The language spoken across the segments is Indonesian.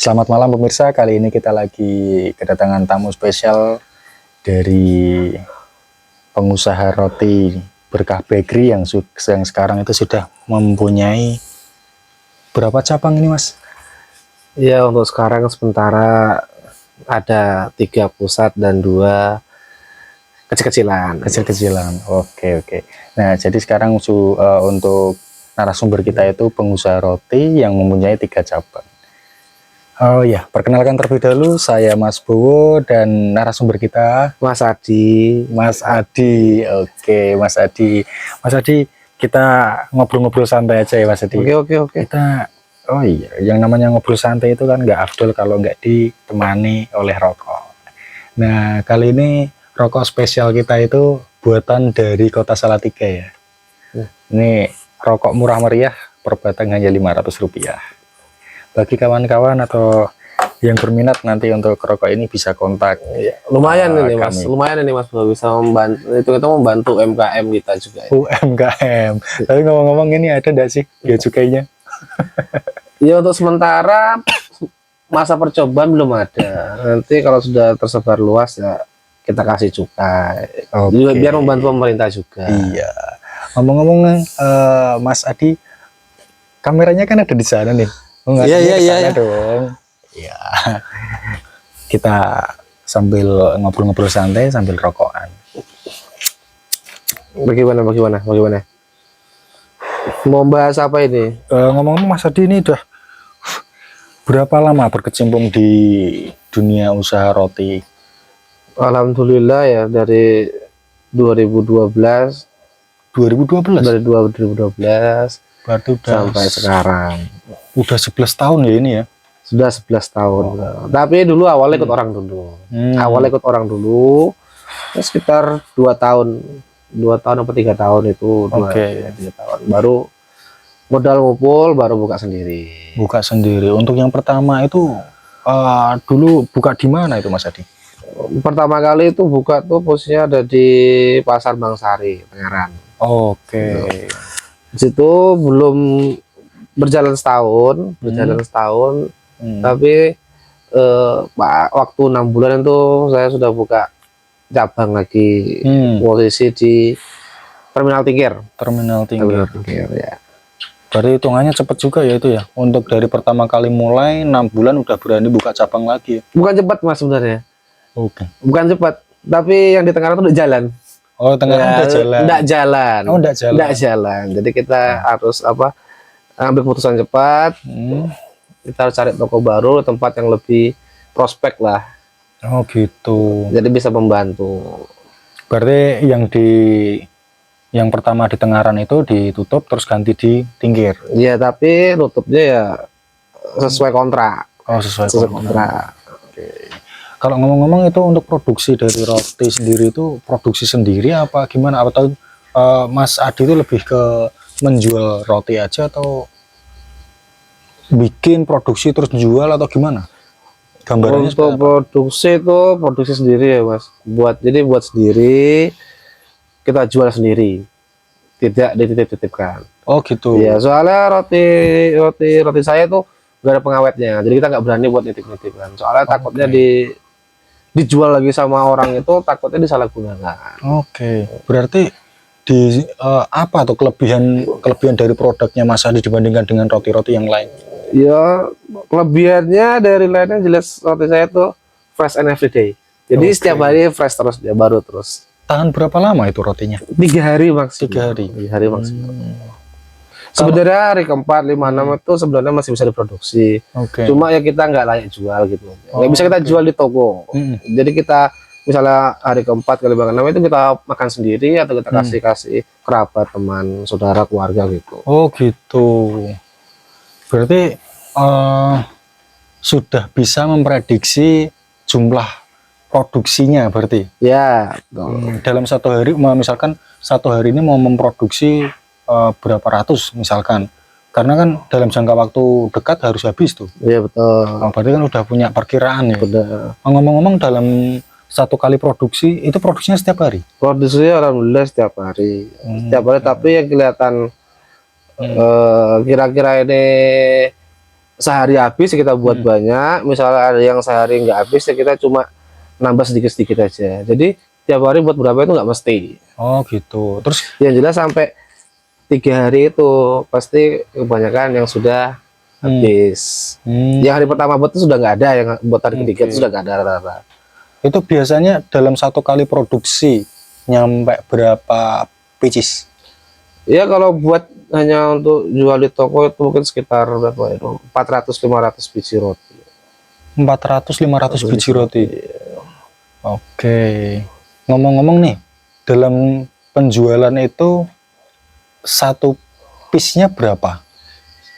Selamat malam pemirsa, kali ini kita lagi kedatangan tamu spesial dari pengusaha roti Berkah Bakery yang sekarang itu sudah mempunyai berapa cabang ini Mas? Ya, untuk sekarang sementara ada 3 pusat dan 2 kecil-kecilan. Kecil-kecilan, oke. Nah jadi sekarang untuk narasumber kita itu pengusaha roti yang mempunyai 3 cabang. Oh ya, perkenalkan terlebih dahulu, saya Mas Bowo dan narasumber kita Mas Adi. Mas Adi. Oke, Mas Adi. Mas Adi, kita ngobrol-ngobrol santai aja ya Mas Adi. Oke. Oh iya, yang namanya ngobrol santai itu kan nggak afdol kalau nggak ditemani oleh rokok. Nah, kali ini rokok spesial kita itu buatan dari Kota Salatiga ya. Ini rokok murah meriah, per batang hanya Rp500. Bagi kawan-kawan atau yang berminat nanti untuk rokok ini bisa kontak. Lumayan ini Mas, bisa membantu, itu membantu UMKM kita juga. UMKM. Tapi ngomong-ngomong ini ada enggak sih bea cukainya? Ya untuk sementara masa percobaan belum ada. Nanti kalau sudah tersebar luas ya kita kasih cukai. Juga biar membantu pemerintah juga. Iya. Ngomong-ngomong Mas Adi, kameranya kan ada di sana nih. Iya dong. Iya. Kita sambil ngobrol-ngobrol santai sambil rokokan. Bagaimana? Mau bahas apa ini? Ngomong-ngomong Mas Adi ini udah berapa lama berkecimpung di dunia usaha roti? Alhamdulillah ya dari 2012. Dari 2012 berarti udah sampai sekarang. Udah 11 tahun ya ini ya? Sudah 11 tahun. Tapi dulu awalnya ikut orang dulu. Sekitar 2 tahun. 2 tahun atau 3 tahun itu. 3 tahun. Baru modal ngumpul, baru buka sendiri. Untuk yang pertama itu dulu buka di mana itu Mas Adi? Pertama kali itu buka tuh posisinya ada di Pasar Bangsari, Pangeran. Di situ belum berjalan setahun, tapi waktu 6 bulan itu saya sudah buka cabang lagi, posisi di Terminal Tingkir. Ya. Berarti hitungannya cepat juga ya itu ya, untuk dari pertama kali mulai 6 bulan udah berani buka cabang lagi. Bukan cepat Mas sebenarnya. Bukan cepat, tapi yang di tengah itu udah jalan. Oh, tengah udah jalan. Enggak jalan. Jadi kita harus ambil keputusan cepat. Kita harus cari toko baru, tempat yang lebih prospek lah. Oh gitu. Jadi bisa membantu. Berarti yang pertama di Tengaran itu ditutup terus ganti di Tingkir. Iya, tapi tutupnya ya sesuai kontrak. Oh, sesuai kontrak. Kalau ngomong-ngomong itu untuk produksi dari roti sendiri itu produksi sendiri apa gimana? Atau Mas Adi itu lebih ke menjual roti aja atau bikin produksi terus jual atau gimana? Gambarannya untuk produksi sendiri ya Mas. Buat sendiri, kita jual sendiri, tidak dititip-titipkan. Oh gitu. Ya soalnya roti saya tuh gak ada pengawetnya, jadi kita nggak berani buat nitip-nitipkan. Soalnya takutnya dijual lagi sama orang itu, takutnya disalahgunakan. Berarti apa tuh kelebihan dari produknya Mas Adi dibandingkan dengan roti-roti yang lain? Ya kelebihannya dari lainnya jelas roti saya tuh fresh and everyday. Jadi setiap hari fresh terus, ya baru terus. Tahan berapa lama itu rotinya? 3 hari maksimal. 3 hari maksimal. Sebenarnya hari keempat, 5, 6 itu sebenarnya masih bisa diproduksi. Cuma ya kita nggak layak jual gitu. Nggak bisa kita jual di toko. Jadi kita misalnya hari keempat, ke-5, ke-6 itu kita makan sendiri atau kita kasih kerabat, teman, saudara, keluarga gitu. Oh gitu. Berarti sudah bisa memprediksi jumlah produksinya berarti? Ya. Dalam 1 hari, misalkan 1 hari ini mau memproduksi berapa ratus misalkan, karena kan dalam jangka waktu dekat harus habis tuh. Iya betul. Berarti kan udah punya perkiraan ya. Ngomong-ngomong dalam 1 kali produksi itu produksinya setiap hari? Produksinya alhamdulillah setiap hari. Tapi yang kelihatan kira-kira ini sehari habis ya kita buat banyak, misalnya ada yang sehari nggak habis ya kita cuma nambah sedikit-sedikit aja. Jadi tiap hari buat berapa itu nggak mesti. Oh gitu. Terus Yang jelas sampai 3 hari itu pasti kebanyakan yang sudah habis. Yang hari pertama buat itu sudah nggak ada, yang buat hari ketiga itu sudah nggak ada rata-rata. itu biasanya dalam satu kali produksi nyampe berapa pieces? Ya kalau buat hanya untuk jual di toko itu mungkin sekitar berapa itu? 400-500 biji roti. 400-500 biji roti. Oke. Ngomong-ngomong nih, dalam penjualan itu satu piece-nya berapa?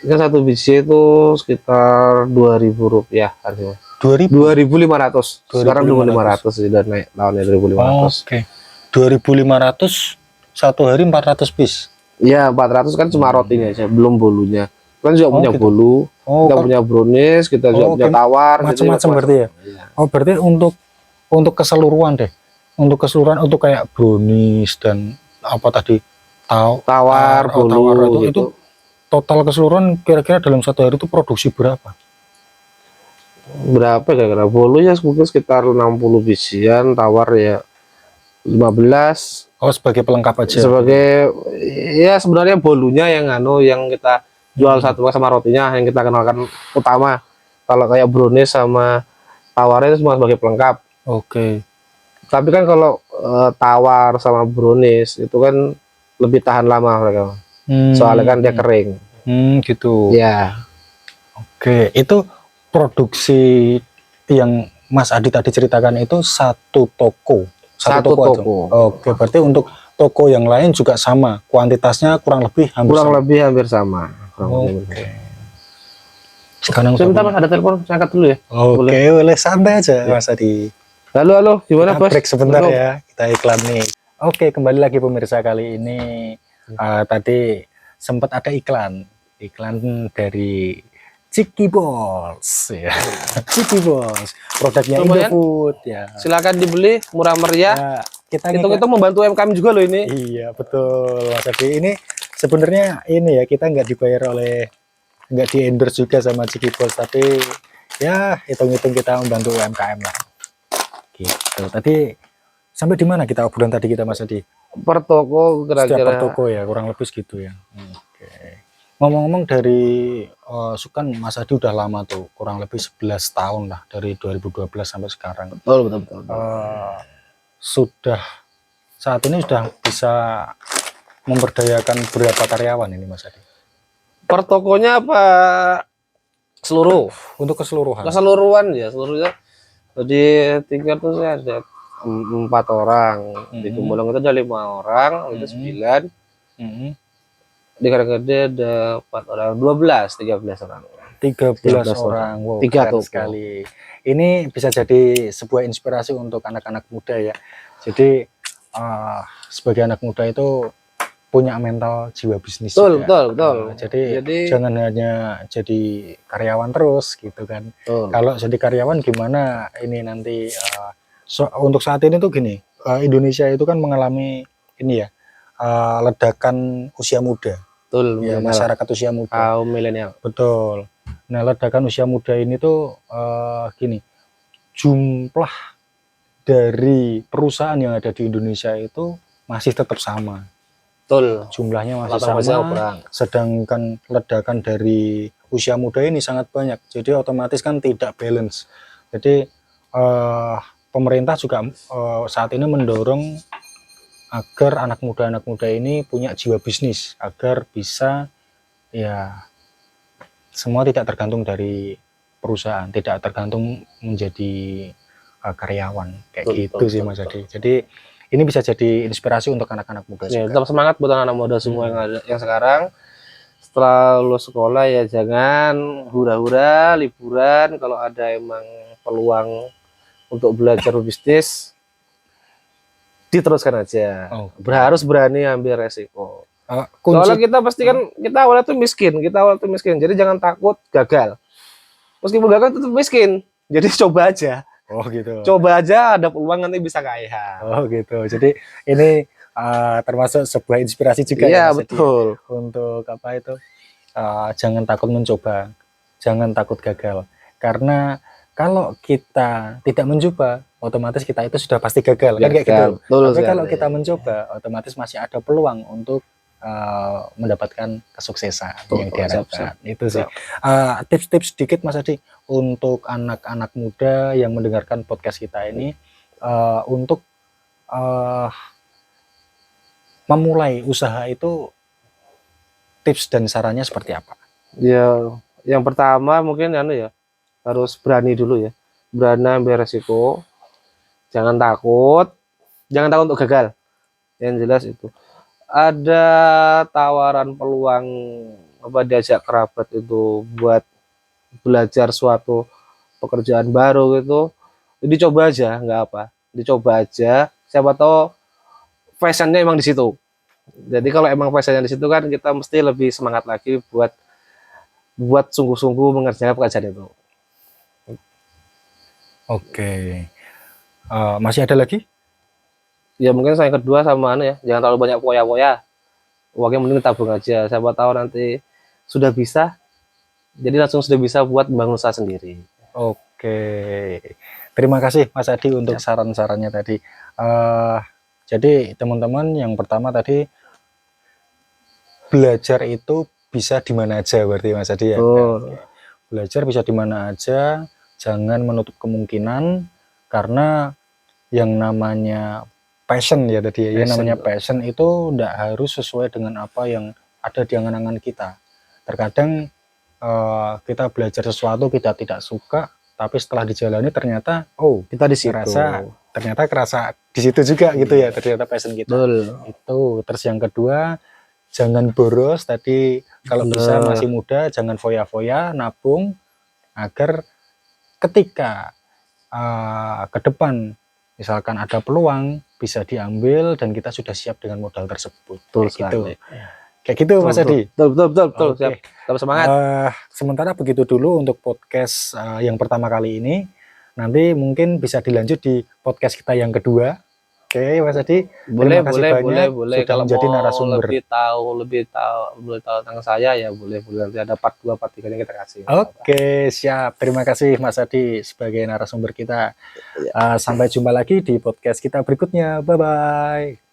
Kan satu biji itu sekitar Rp2.000 harganya. 2000. 2.500. Sekarang 2.500 sudah naik tahunnya 2.500. Oke. 2.500 satu hari 400 piece. Iya, 400 kan cuma rotinya aja, belum bolunya. Kan juga punya gitu. bolu, kita kan punya brownies, kita juga punya tawar, macam-macam berarti ya. Iya. Oh, berarti untuk keseluruhan deh. Untuk keseluruhan untuk kayak brownies dan apa tadi Tawar, bolu tawar gitu. itu total keseluruhan kira-kira dalam satu hari itu produksi berapa? Berapa kira-kira? Bolu ya mungkin sekitar 60 bijian, tawar ya 15. Oh, sebagai pelengkap aja. Sebagai ya sebenarnya bolunya yang yang kita jual satu sama rotinya yang kita kenalkan utama. Kalau kayak brownies sama tawarnya itu cuma sebagai pelengkap. Oke. Tapi kan kalau tawar sama brownies itu kan lebih tahan lama mereka. Soalnya kan dia kering. Gitu. Ya. Oke, itu produksi yang Mas Adi tadi ceritakan itu satu toko. Satu toko. toko. Oke, berarti untuk toko yang lain juga sama, kuantitasnya kurang lebih hampir sama. Oke. Sekarang sebentar Mas, ada telepon, saya angkat dulu ya. Oke, boleh santai aja Mas Adi. Halo, gimana Bos? Break sebentar ya, kita iklan nih. Oke, kembali lagi pemirsa, kali ini tadi sempat ada iklan dari Ciki Balls ya. Ciki Balls, produknya Indofood ya. Silakan dibeli, murah meriah. Ya, kita itu membantu UMKM juga loh ini. Iya betul Mas Adi. Ini sebenarnya ini ya, kita nggak di endorse juga sama Ciki Balls, tapi ya hitung-hitung kita membantu UMKM lah. Gitu. Tadi sampai di mana kita obrolan tadi kita Mas Adi? Per toko kira-kira. Setiap per toko ya kurang lebih segitu ya. Oke. Ngomong-ngomong dari kan Mas Adi udah lama tuh, kurang lebih 11 tahun lah, dari 2012 sampai sekarang. Betul. Saat ini sudah bisa memberdayakan berapa karyawan ini Mas Adi? Per tokonya apa seluruh? Untuk keseluruhan. Keseluruhan ya, seluruhnya. Jadi tingkat tuh saya ada 4 orang, di Gumulong itu ada 5 orang, itu 9. Di Karanggede ada 4 orang, 13 orang. 13 orang. Wow, 3 toko sekali. Ini bisa jadi sebuah inspirasi untuk anak-anak muda ya. Jadi sebagai anak muda itu punya mental jiwa bisnis. Betul. Jadi jangan hanya jadi karyawan terus gitu kan. Kalau jadi karyawan gimana ini nanti untuk saat ini tuh gini, Indonesia itu kan mengalami ini ya, ledakan usia muda. Betul, ya, masyarakat usia muda. Kaum milenial. Betul. Nah, ledakan usia muda ini tuh gini, jumlah dari perusahaan yang ada di Indonesia itu masih tetap sama. Betul. Jumlahnya masih sama. Sedangkan ledakan dari usia muda ini sangat banyak. Jadi otomatis kan tidak balance. Jadi pemerintah juga saat ini mendorong agar anak muda ini punya jiwa bisnis, agar bisa ya semua tidak tergantung dari perusahaan, tidak tergantung menjadi karyawan kayak gitu sih Mas Adi. Jadi ini bisa jadi inspirasi untuk anak-anak muda. Ya, tetap semangat buat anak-anak muda semua yang sekarang setelah lulus sekolah ya jangan hura-hura liburan. Kalau ada emang peluang untuk belajar bisnis, diteruskan aja. Harus berani ambil resiko. Soalnya kita pasti kan kita awalnya tuh miskin, jadi jangan takut gagal. Meskipun gagal tetap miskin, jadi coba aja. Gitu. Coba aja, ada peluang nanti bisa kaya. Gitu. Jadi ini termasuk sebuah inspirasi juga ya. Betul. Untuk apa itu? Jangan takut mencoba. jangan takut gagal. Karena kalau kita tidak mencoba, otomatis kita itu sudah pasti gagal, kan kayak gitu. Betul Tapi kalau sekali. kita mencoba, otomatis masih ada peluang untuk mendapatkan kesuksesan yang diharapkan. Itu sih. Tips-tips sedikit Mas Adi untuk anak-anak muda yang mendengarkan podcast kita ini, untuk memulai usaha itu tips dan sarannya seperti apa? Ya, yang pertama mungkin ya harus berani dulu ya, berani ambil resiko, jangan takut untuk gagal. Yang jelas itu ada tawaran peluang apa diajak kerabat itu buat belajar suatu pekerjaan baru gitu, dicoba aja, nggak apa, dicoba aja, siapa tahu passionnya emang di situ. Jadi kalau emang passionnya di situ kan kita mesti lebih semangat lagi buat sungguh-sungguh mengerjakan pekerjaan itu. Oke. Masih ada lagi? Ya mungkin saya kedua sama ya, jangan terlalu banyak poya-poya, uangnya mending tabung aja, siapa tahu nanti sudah bisa, jadi langsung sudah bisa buat membangun usaha sendiri. Oke, terima kasih Mas Adi untuk saran-sarannya tadi. Jadi teman-teman, yang pertama tadi, belajar itu bisa di mana aja berarti Mas Adi ya. Oke. Belajar bisa di mana aja, jangan menutup kemungkinan, karena yang namanya passion ya tadi ya, namanya passion itu tidak harus sesuai dengan apa yang ada di angan-angan kita. Terkadang kita belajar sesuatu kita tidak suka, tapi setelah dijalani ternyata Kita di situ. ternyata kerasa di situ juga gitu ya, ternyata passion kita. Itu. Terus yang kedua, jangan boros tadi, kalau bisa masih muda jangan foya-foya, nabung agar ketika ke depan misalkan ada peluang bisa diambil dan kita sudah siap dengan modal tersebut. Kayak gitu Mas Adi. Betul. Siap. Tetap semangat. Sementara begitu dulu untuk podcast yang pertama kali ini. Nanti mungkin bisa dilanjut di podcast kita yang kedua. Oke, Mas Adi. Boleh. Sudah kalau menjadi mau narasumber. lebih tahu tentang saya ya boleh nanti ada part 2, part 3 kita kasih. Oke, siap. Terima kasih Mas Adi sebagai narasumber kita. Sampai jumpa lagi di podcast kita berikutnya. Bye bye.